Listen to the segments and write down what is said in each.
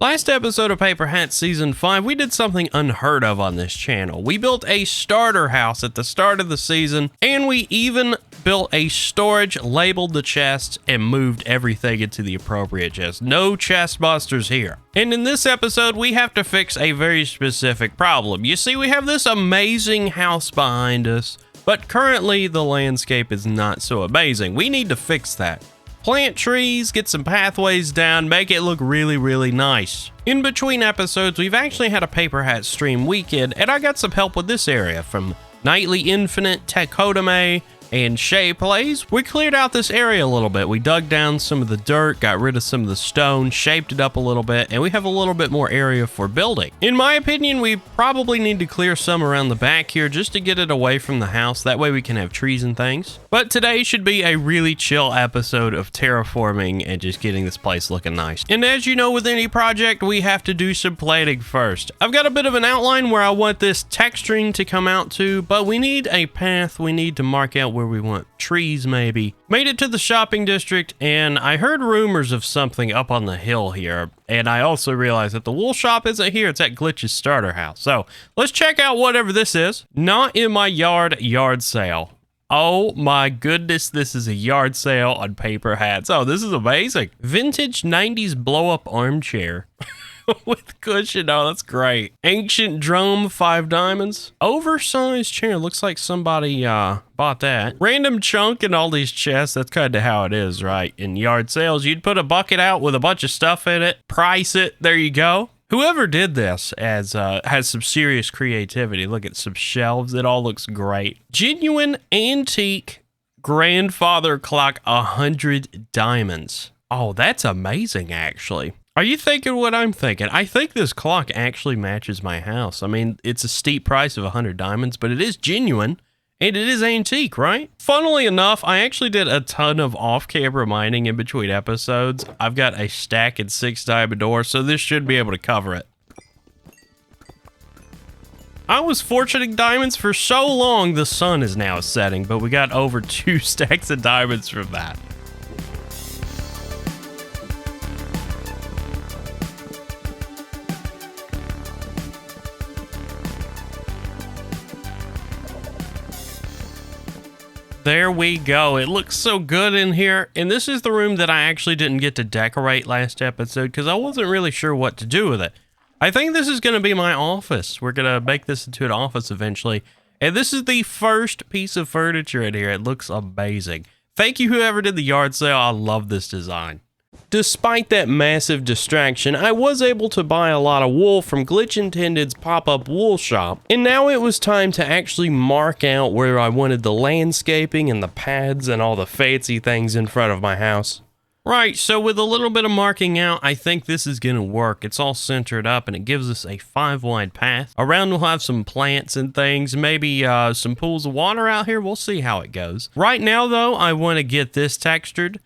Last episode of Paper Hats Season 5, we did something unheard of on this channel. We built a starter house at the start of the season, and we even built a storage, labeled the chests, and moved everything into the appropriate chest. No chest busters here. And in this episode, we have to fix a very specific problem. You see, we have this amazing house behind us, but currently the landscape is not so amazing. We need to fix that. Plant trees, get some pathways down, make it look really, really nice. In between episodes, we've actually had a Paper Hat stream weekend, and I got some help with this area from Nightly Infinite, Tekotame, and Shay Plays. We cleared out this area a little bit. We dug down some of the dirt, got rid of some of the stone, shaped it up a little bit, and we have a little bit more area for building. In my opinion, we probably need to clear some around the back here just to get it away from the house. That way we can have trees and things. But today should be a really chill episode of terraforming and just getting this place looking nice. And as you know, with any project, we have to do some planning first. I've got a bit of an outline where I want this texturing to come out to, but we need a path. We need to mark out where we want trees maybe. Made it to the shopping district, and I heard rumors of something up on the hill here, and I also realized that the wool shop isn't here. It's at Glitch's starter house. So let's check out whatever this is. Not in my yard sale. Oh my goodness, this is a yard sale on paper hats. Oh, this is amazing. Vintage 90s blow-up armchair. With cushion. Oh, that's great. Ancient drum, 5 diamonds. Oversized chair. Looks like somebody bought that. Random chunk in all these chests. That's kind of how it is, right? In yard sales, you'd put a bucket out with a bunch of stuff in it, price it. There you go. Whoever did this has some serious creativity. Look at some shelves. It all looks great. Genuine antique grandfather clock, 100 diamonds. Oh, that's amazing, actually. Are you thinking what I'm thinking? I think this clock actually matches my house. I mean, it's a steep price of 100 diamonds, but it is genuine and it is antique, right? Funnily enough, I actually did a ton of off-camera mining in between episodes. I've got a stack and 6 diamond ore, so this should be able to cover it. I was fortuning diamonds for so long, the sun is now setting, but we got over 2 stacks of diamonds from that. There we go. It looks so good in here. And this is the room that I actually didn't get to decorate last episode because I wasn't really sure what to do with it. I think this is going to be my office. We're going to make this into an office eventually. And this is the first piece of furniture in here. It looks amazing. Thank you whoever did the yard sale. I love this design. Despite that massive distraction, I was able to buy a lot of wool from Glitch Intended's pop-up wool shop, and now it was time to actually mark out where I wanted the landscaping and the pads and all the fancy things in front of my house. Right, so with a little bit of marking out, I think this is going to work. It's all centered up and it gives us a 5-wide path. Around we'll have some plants and things, maybe some pools of water out here. We'll see how it goes. Right now though, I want to get this textured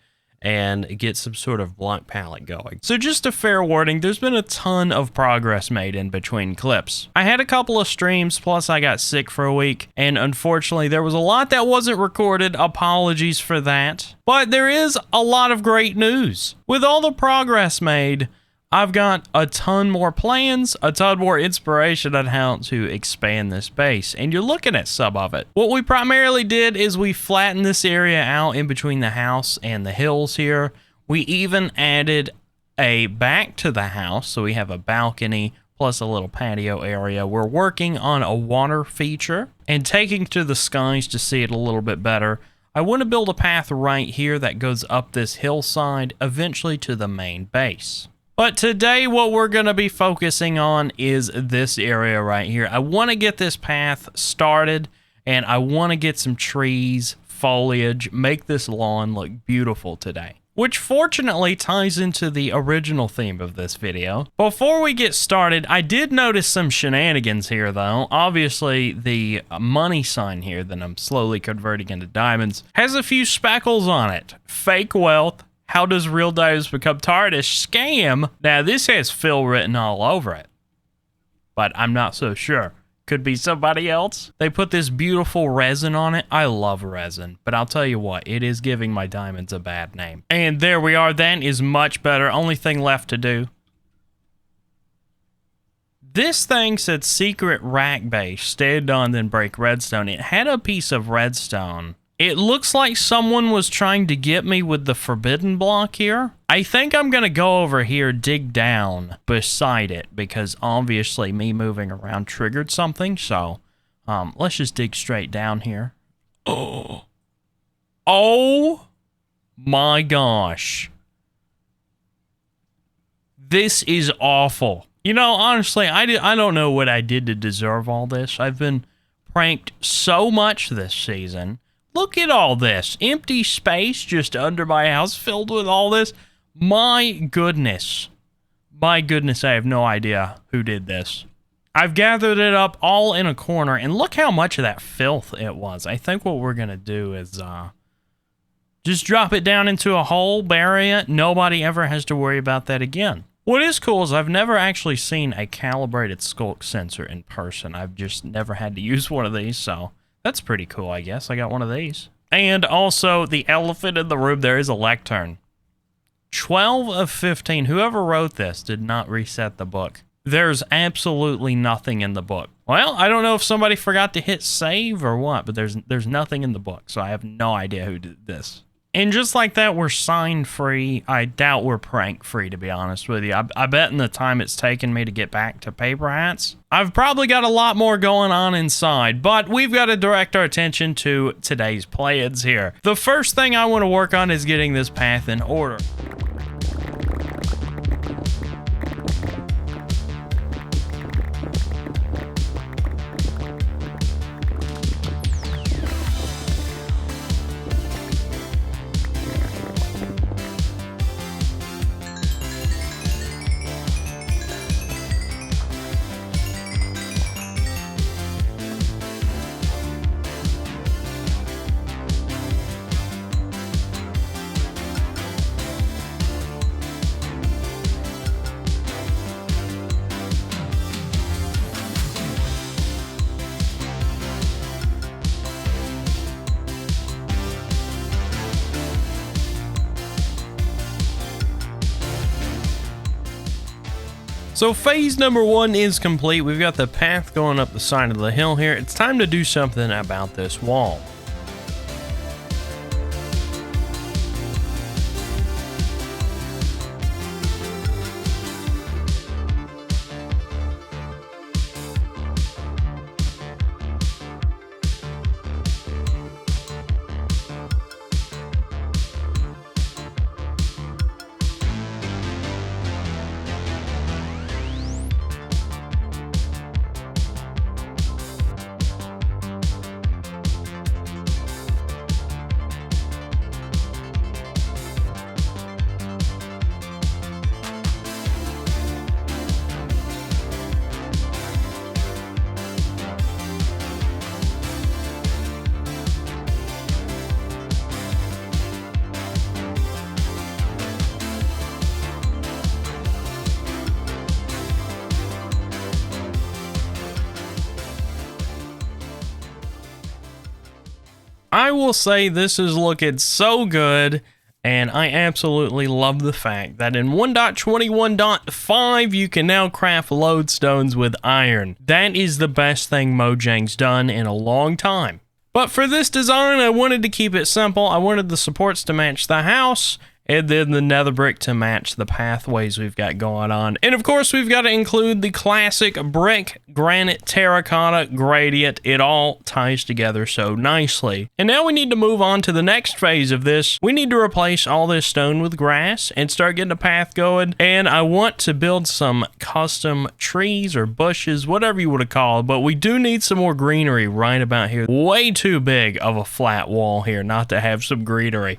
and get some sort of block palette going. So just a fair warning, there's been a ton of progress made in between clips. I had a couple of streams, plus I got sick for a week, and unfortunately there was a lot that wasn't recorded. Apologies for that. But there is a lot of great news. With all the progress made, I've got a ton more plans, a ton more inspiration on how to expand this base, and you're looking at some of it. What we primarily did is we flattened this area out in between the house and the hills here. We even added a back to the house, so we have a balcony plus a little patio area. We're working on a water feature and taking to the skies to see it a little bit better. I want to build a path right here that goes up this hillside, eventually to the main base. But today what we're going to be focusing on is this area right here. I want to get this path started and I want to get some trees, foliage, make this lawn look beautiful today. Which fortunately ties into the original theme of this video. Before we get started, I did notice some shenanigans here though. Obviously the money sign here that I'm slowly converting into diamonds has a few speckles on it. Fake wealth. How does real diamonds become tarnished? Scam. Now this has Phil written all over it, but I'm not so sure. Could be somebody else. They put this beautiful resin on it. I love resin, but I'll tell you what, it is giving my diamonds a bad name. And there we are. That is much better. Only thing left to do This thing said secret rack base, stay done, then break redstone. It had a piece of redstone. It looks like someone was trying to get me with the forbidden block here. I think I'm gonna go over here, dig down beside it, because obviously me moving around triggered something, so let's just dig straight down here. Oh my gosh. This is awful. You know, honestly, I don't know what I did to deserve all this. I've been pranked so much this season. Look at all this. Empty space just under my house filled with all this. My goodness. My goodness, I have no idea who did this. I've gathered it up all in a corner, and look how much of that filth it was. I think what we're going to do is just drop it down into a hole, bury it. Nobody ever has to worry about that again. What is cool is I've never actually seen a calibrated skulk sensor in person. I've just never had to use one of these, so that's pretty cool, I guess. I got one of these. And also, the elephant in the room there is a lectern. 12 of 15. Whoever wrote this did not reset the book. There's absolutely nothing in the book. Well, I don't know if somebody forgot to hit save or what, but there's nothing in the book, so I have no idea who did this. And just like that, we're sign-free. I doubt we're prank-free, to be honest with you. I bet in the time it's taken me to get back to paper hats, I've probably got a lot more going on inside, but we've got to direct our attention to today's plans here. The first thing I want to work on is getting this path in order. So phase number 1 is complete. We've got the path going up the side of the hill here. It's time to do something about this wall. I will say this is looking so good, and I absolutely love the fact that in 1.21.5 you can now craft lodestones with iron. That is the best thing Mojang's done in a long time. But for this design, I wanted to keep it simple. I wanted the supports to match the house, and then the nether brick to match the pathways we've got going on. And of course, we've got to include the classic brick, granite, terracotta gradient. It all ties together so nicely. And now we need to move on to the next phase of this. We need to replace all this stone with grass and start getting a path going. And I want to build some custom trees or bushes, whatever you want to call it. But we do need some more greenery right about here. Way too big of a flat wall here not to have some greenery.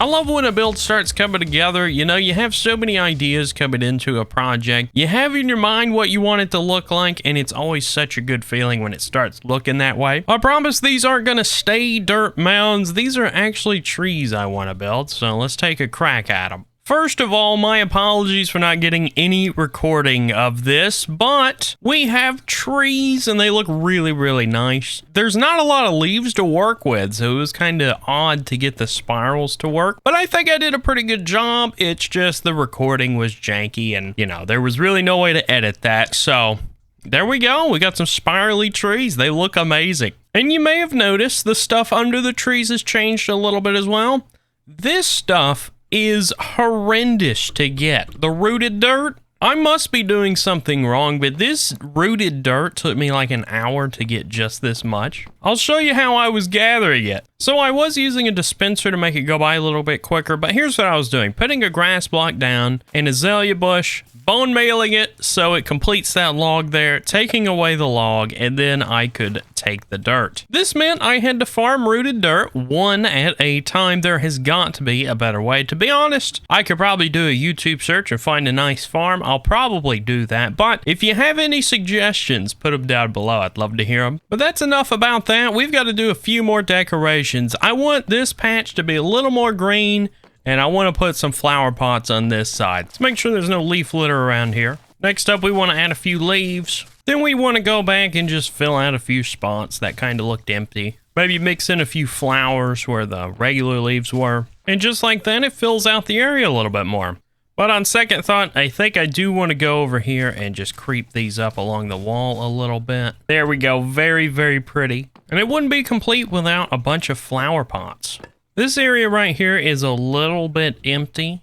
I love when a build starts coming together. You know, you have so many ideas coming into a project. You have in your mind what you want it to look like, and it's always such a good feeling when it starts looking that way. I promise these aren't going to stay dirt mounds. These are actually trees I want to build, so let's take a crack at them. First of all, my apologies for not getting any recording of this, but we have trees and they look really, really nice. There's not a lot of leaves to work with, so it was kind of odd to get the spirals to work, but I think I did a pretty good job. It's just the recording was janky and, you know, there was really no way to edit that, so there we go. We got some spirally trees. They look amazing. And you may have noticed the stuff under the trees has changed a little bit as well. This stuff is horrendous to get. The rooted dirt, I must be doing something wrong, but this rooted dirt took me like an hour to get just this much. I'll show you how I was gathering it. So I was using a dispenser to make it go by a little bit quicker, but here's what I was doing. Putting a grass block down, an azalea bush, bone mailing it so it completes that log there, taking away the log, and then I could take the dirt. This meant I had to farm rooted dirt one at a time. There has got to be a better way. To be honest, I could probably do a YouTube search and find a nice farm. I'll probably do that, but if you have any suggestions, put them down below. I'd love to hear them. But that's enough about that. We've got to do a few more decorations. I want this patch to be a little more green, and I want to put some flower pots on this side. Let's make sure there's no leaf litter around here. Next up, we want to add a few leaves. Then we want to go back and just fill out a few spots that kind of looked empty. Maybe mix in a few flowers where the regular leaves were. And just like that, it fills out the area a little bit more. But on second thought, I think I do want to go over here and just creep these up along the wall a little bit. There we go. Very, very pretty. And it wouldn't be complete without a bunch of flower pots. This area right here is a little bit empty,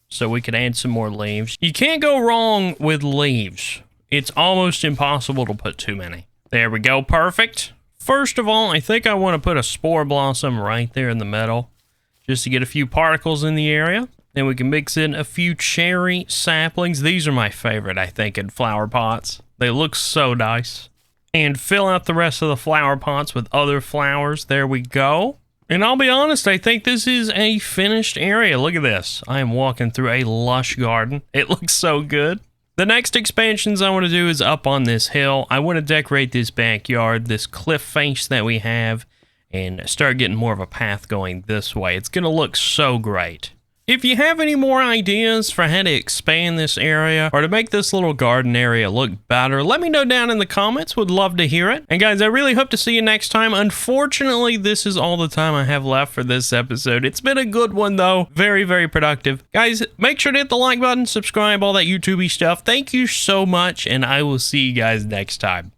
so we could add some more leaves. You can't go wrong with leaves. It's almost impossible to put too many. There we go, perfect. First of all, I think I want to put a spore blossom right there in the middle, just to get a few particles in the area. Then we can mix in a few cherry saplings. These are my favorite, I think, in flower pots. They look so nice. And fill out the rest of the flower pots with other flowers. There we go. And I'll be honest, I think this is a finished area. Look at this. I am walking through a lush garden. It looks so good. The next expansions I want to do is up on this hill. I want to decorate this backyard, this cliff face that we have, and start getting more of a path going this way. It's going to look so great. If you have any more ideas for how to expand this area or to make this little garden area look better, let me know down in the comments. Would love to hear it. And guys, I really hope to see you next time. Unfortunately, this is all the time I have left for this episode. It's been a good one though. Very, very productive. Guys, make sure to hit the like button, subscribe, all that YouTube-y stuff. Thank you so much, and I will see you guys next time.